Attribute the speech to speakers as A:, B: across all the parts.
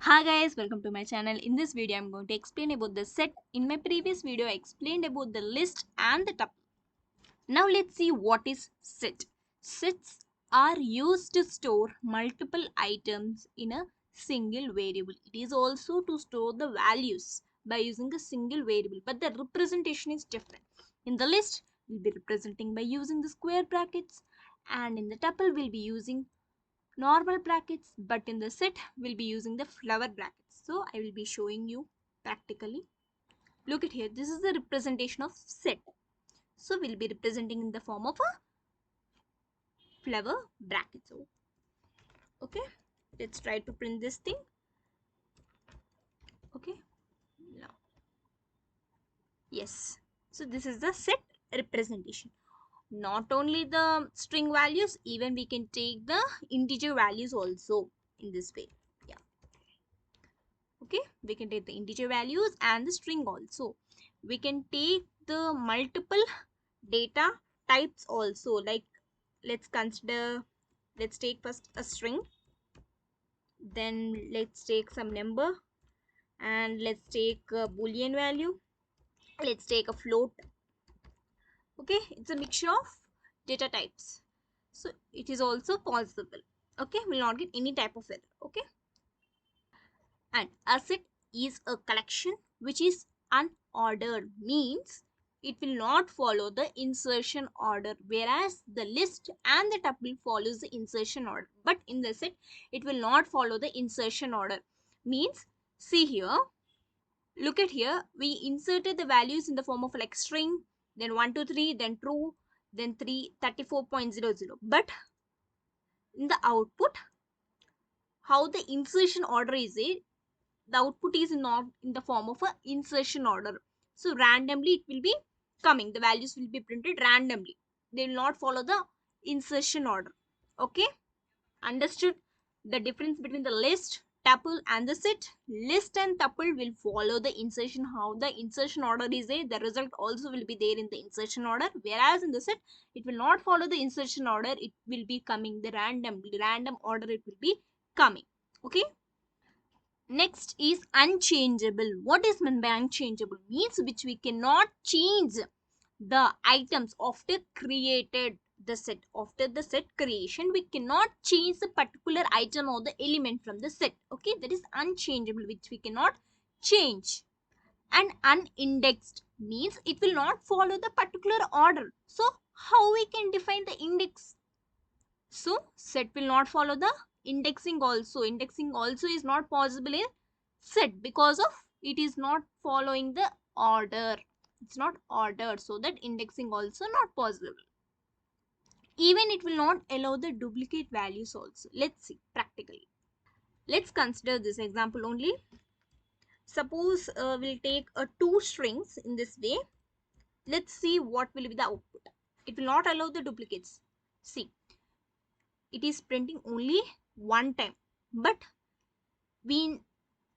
A: Hi guys, welcome to my channel. In this video, I'm going to explain about the set. In my previous video, I explained about the list and the tuple. Now let's see what is set. Sets are used to store multiple items in a single variable. It is also to store the values by using a single variable, but the representation is different. In the list, we'll be representing by using the square brackets, and in the tuple, we'll be using normal brackets, but in the set we'll be using the flower brackets. So I will be showing you practically. Look at here, this is the representation of set. So we'll be representing in the form of a flower bracket. So okay, let's try to print this thing. Okay, now yes, so this is the set representation. Not only the string values, even we can take the integer values also in this way. Yeah, okay, we can take the integer values and the string also. We can take the multiple data types also, like let's take first a string, then let's take some number, and let's take a boolean value, let's take a float. Okay, it's a mixture of data types, so it is also possible. Okay, will not get any type of error. Okay, and a set is a collection which is unordered, means it will not follow the insertion order, whereas the list and the tuple follows the insertion order, but in the set it will not follow the insertion order. Means, see here, look at here, we inserted the values in the form of like string, then 1 2 3, then true, then 34.00, but in the output, how the insertion order is it, the output is not in the form of a insertion order. So randomly it will be coming, the values will be printed randomly, they will not follow the insertion order. Okay, understood the difference between the list, tuple and the set? List and tuple will follow the insertion, how the insertion order is there, the result also will be there in the insertion order, whereas in the set it will not follow the insertion order, it will be coming the random order, it will be coming. Okay, next is unchangeable. What is meant by unchangeable? Means which we cannot change the items after created the set. After the set creation, we cannot change the particular item or the element from the set. Okay, that is unchangeable, which we cannot change. And unindexed means it will not follow the particular order. So how we can define the index? So set will not follow the indexing also. Indexing also is not possible in set because of it is not following the order. It's not ordered, so that indexing also not possible. Even it will not allow the duplicate values also. Let's see practically. Let's consider this example only. Suppose we'll take two strings in this way. Let's see what will be the output. It will not allow the duplicates. See, it is printing only one time, but we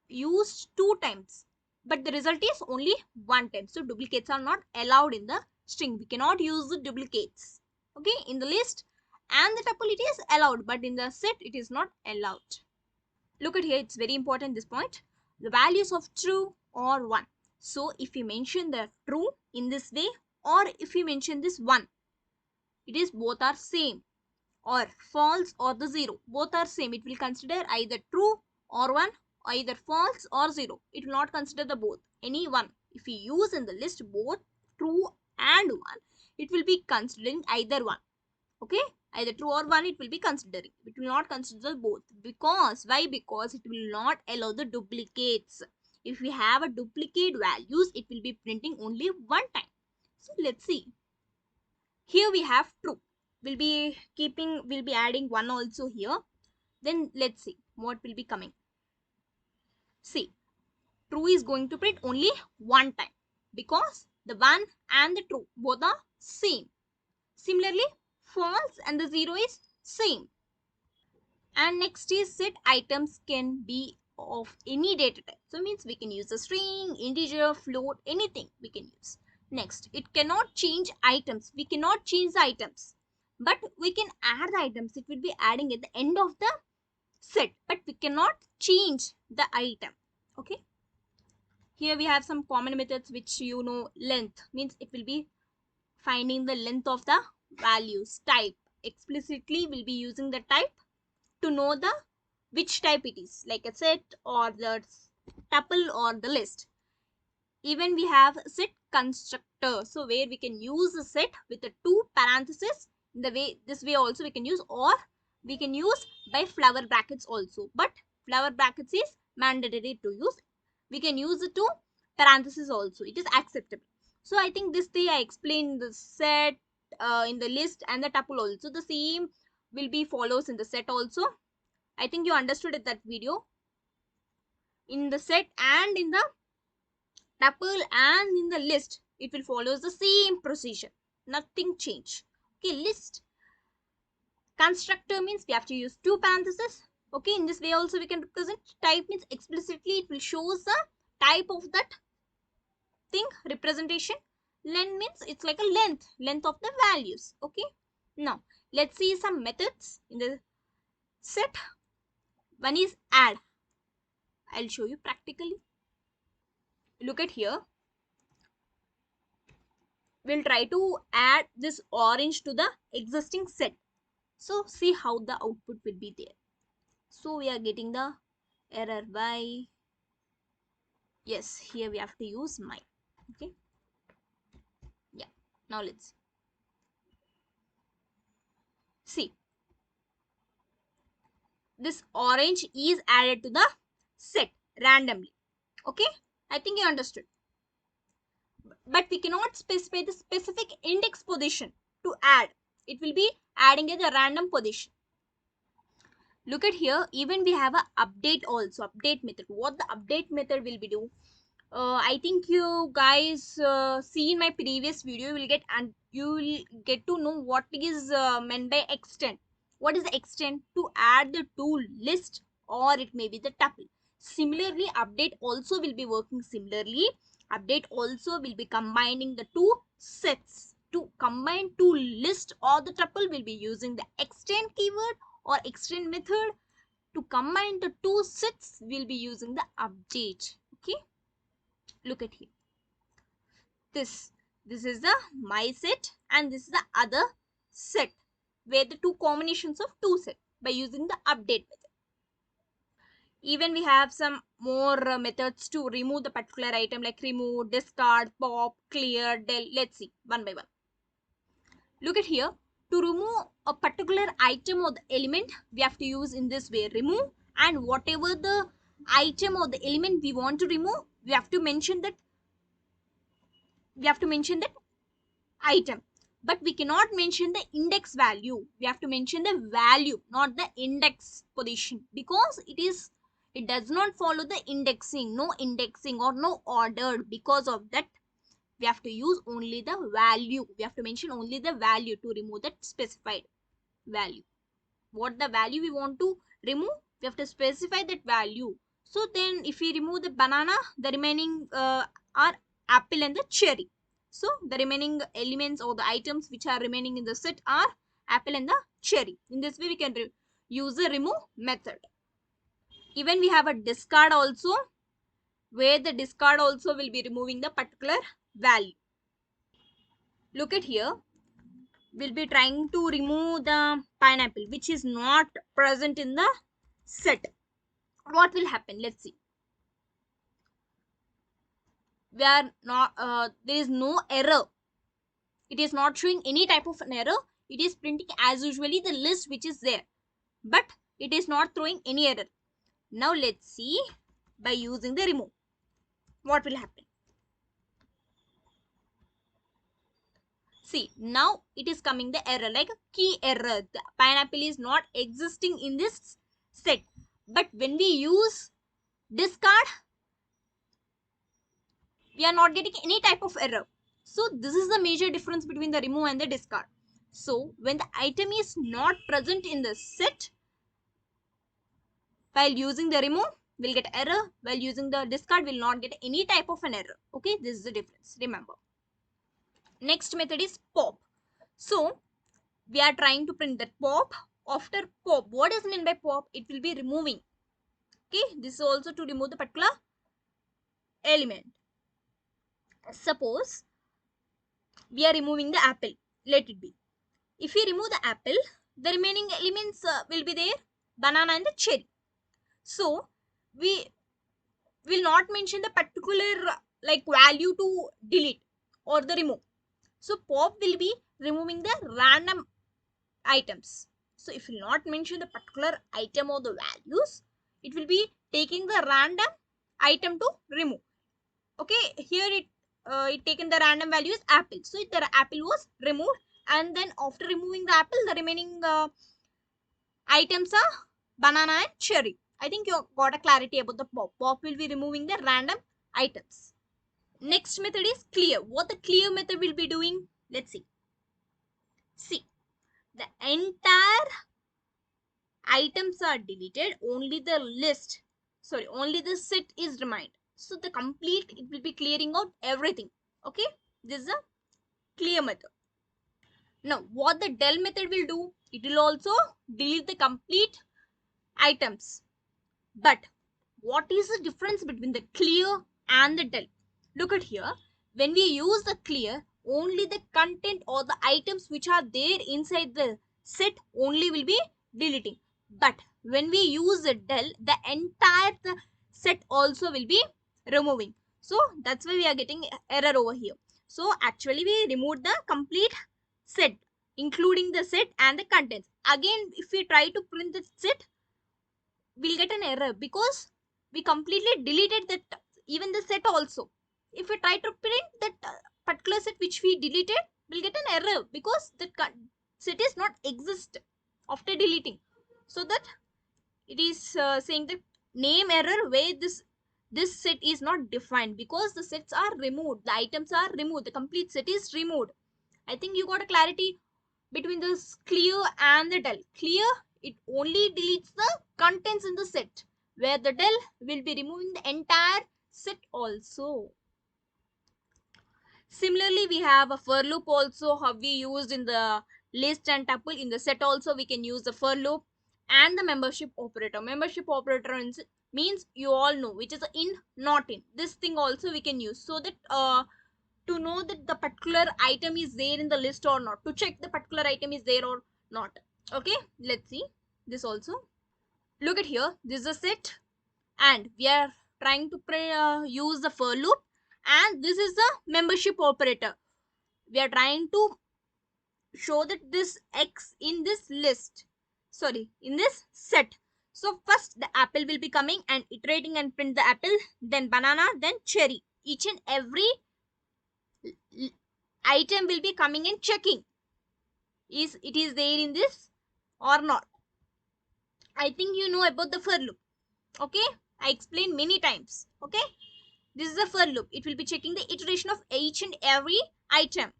A: used two times, but the result is only one time. So duplicates are not allowed in the string. We cannot use the duplicates. Okay, in the list and the tuple it is allowed, but in the set it is not allowed. Look at here, it's very important this point. The values of true or 1. So if we mention the true in this way, or if we mention this 1, it is both are same, or false or the 0, both are same. It will consider either true or 1, either false or 0. It will not consider the both, any one. If we use in the list both true and 1, it will be considering either one. Okay, either true or 1 it will be considering. It will not consider both. Because why? Because it will not allow the duplicates. If we have a duplicate values, it will be printing only one time. So let's see. Here we have true. We'll be adding 1 also here. Then let's see what will be coming. See, true is going to print only one time because the 1 and the true both are same. Similarly, false and the 0 is same. And next is set items can be of any data type. So means we can use a string, integer, float, anything we can use. Next, it cannot change items. We cannot change the items, but we can add the items. It will be adding at the end of the set, but we cannot change the item. Okay, here we have some common methods which you know. Length means it will be finding the length of the values. Type, explicitly will be using the type to know the which type it is, like a set or the tuple or the list. Even we have set constructor, so where we can use a set with the two parentheses. In the way, this way also we can use, or we can use by flower brackets also, but flower brackets is mandatory to use. We can use it to parentheses also, it is acceptable. So I think this day I explained the set in the list and the tuple also. The same will be follows in the set also. I think you understood it, that video. In the set and in the tuple and in the list, it will follows the same procedure, nothing change. Okay, list constructor means we have to use two parentheses. Okay, in this way also we can represent. Type means explicitly it will shows the type of that thing, representation. Length means it's like a length of the values. Okay, now let's see some methods in the set. One is add. I'll show you practically. Look at here, we'll try to add this orange to the existing set. So see how the output will be there. So we are getting the error by, yes, here we have to use my. Okay, yeah, now let's see. This orange is added to the set randomly. Okay, I think you understood. But we cannot specify the specific index position to add. It will be adding at a random position. Look at here, even we have a update also, update method. What the update method will be do? I think you guys see in my previous video, you will get to know what is meant by extend. What is the extend? To add the to list, or it may be the tuple. Similarly, update also will be working similarly. Update also will be combining the two sets. To combine two list or the tuple, will be using the extend keyword or extend method. To combine the two sets, we'll be using the update. Okay, look at here. This is the my set and this is the other set, where the two combinations of two set by using the update method. Even we have some more methods to remove the particular item, like remove, discard, pop, clear, del. Let's see one by one. Look at here. To remove a particular item or the element, we have to use in this way, remove, and whatever the item or the element we want to remove, we have to mention that item, but we cannot mention the index value. We have to mention the value, not the index position, because it does not follow the indexing, no indexing or no ordered. Because of that, we have to use only the value. We have to mention only the value to remove that specified value. What the value we want to remove, we have to specify that value. So then if we remove the banana, the remaining are apple and the cherry. So the remaining elements or the items which are remaining in the set are apple and the cherry. In this way we can use the remove method. Even we have a discard also, where the discard also will be removing the particular value. Look at here, we'll be trying to remove the pineapple which is not present in the set. What will happen? Let's see. We are not there is no error. It is not showing any type of an error. It is printing as usually the list which is there, but it is not throwing any error. Now let's see by using the remove what will happen. See, now it is coming the error, like a key error. The pineapple is not existing in this set. But when we use discard, we are not getting any type of error. So this is the major difference between the remove and the discard. So when the item is not present in the set, while using the remove, we'll get error. While using the discard, we'll not get any type of an error. Okay, this is the difference. Remember. Next method is pop. So we are trying to print that pop after pop, what is meant by pop? It will be removing. Okay, this is also to remove the particular element. Suppose we are removing the apple, let it be. If we remove the apple, the remaining elements will be there, banana and the cherry. So we will not mention the particular like value to delete or the remove. So pop will be removing the random items. So if you not mention the particular item or the values, it will be taking the random item to remove. Okay, here it taken the random value is apple. So the apple was removed, and then after removing the apple, the remaining items are banana and cherry. I think you got a clarity about the pop. Pop will be removing the random items. Next method is clear. What the clear method will be doing? Let's see. See, the entire items are deleted, only the list, sorry, only the set is remained. So the complete, it will be clearing out everything. Okay, this is a clear method. Now what the del method will do, it will also delete the complete items. But what is the difference between the clear and the del? Look at here. When we use the clear, only the content or the items which are there inside the set only will be deleting. But when we use the del, the entire set also will be removing. So that's why we are getting error over here. So actually we removed the complete set, including the set and the contents. Again, if we try to print the set, we'll get an error because we completely deleted that, even the set also. If we try to print that particular set which we deleted, we'll get an error because that set is not exist after deleting. So that it is saying that name error where this set is not defined because the sets are removed, the items are removed, the complete set is removed. I think you got a clarity between this clear and the del. Clear, it only deletes the contents in the set, where the del will be removing the entire set also. Similarly, we have a for loop also, how we used in the list and tuple. In the set also we can use the for loop and the membership operator. Membership operator means you all know, which is in, not in. This thing also we can use so that to know that the particular item is there in the list or not, to check the particular item is there or not. Okay, let's see this also. Look at here, this is a set and we are trying to use the for loop, and this is the membership operator. We are trying to show that this x in this list, sorry, in this set. So first the apple will be coming and iterating and print the apple, then banana, then cherry. Each and every item will be coming and checking is it is there in this or not. I think you know about the for loop. Okay, I explained many times. Okay, this is a for loop. It will be checking the iteration of each and every item.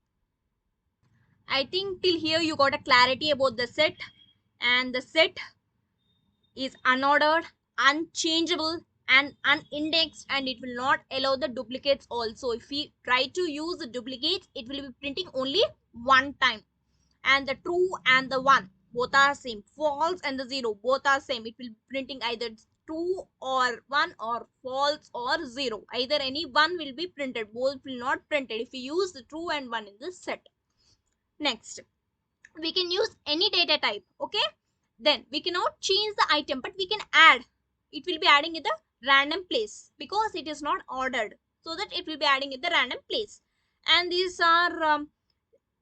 A: I think till here you got a clarity about the set, and the set is unordered, unchangeable and unindexed, and it will not allow the duplicates also. If we try to use the duplicates, it will be printing only one time. And the true and the one both are same, false and the zero both are same. It will be printing either true or one or false or zero. Either any one will be printed, both will not printed if we use the true and one in this set. Next, we can use any data type. Okay, then we cannot change the item, but we can add. It will be adding in the random place because it is not ordered, so that it will be adding in the random place. And these are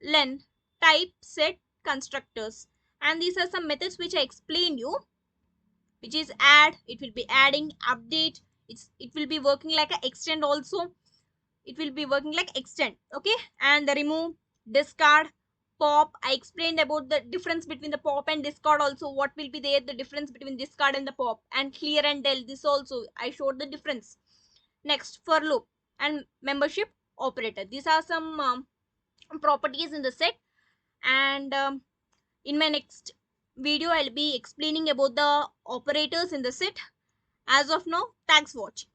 A: len, type, set, constructors, and these are some methods which I explained you, which is add, it will be adding, update, it will be working like a extend also, it will be working like extend. Okay, and the remove, discard, pop. I explained about the difference between the pop and discard also, what will be there, the difference between discard and the pop, and clear and del, this also I showed the difference. Next, for loop and membership operator, these are some properties in the set. And in my next video I'll be explaining about the operators in the set. As of now, thanks for watching.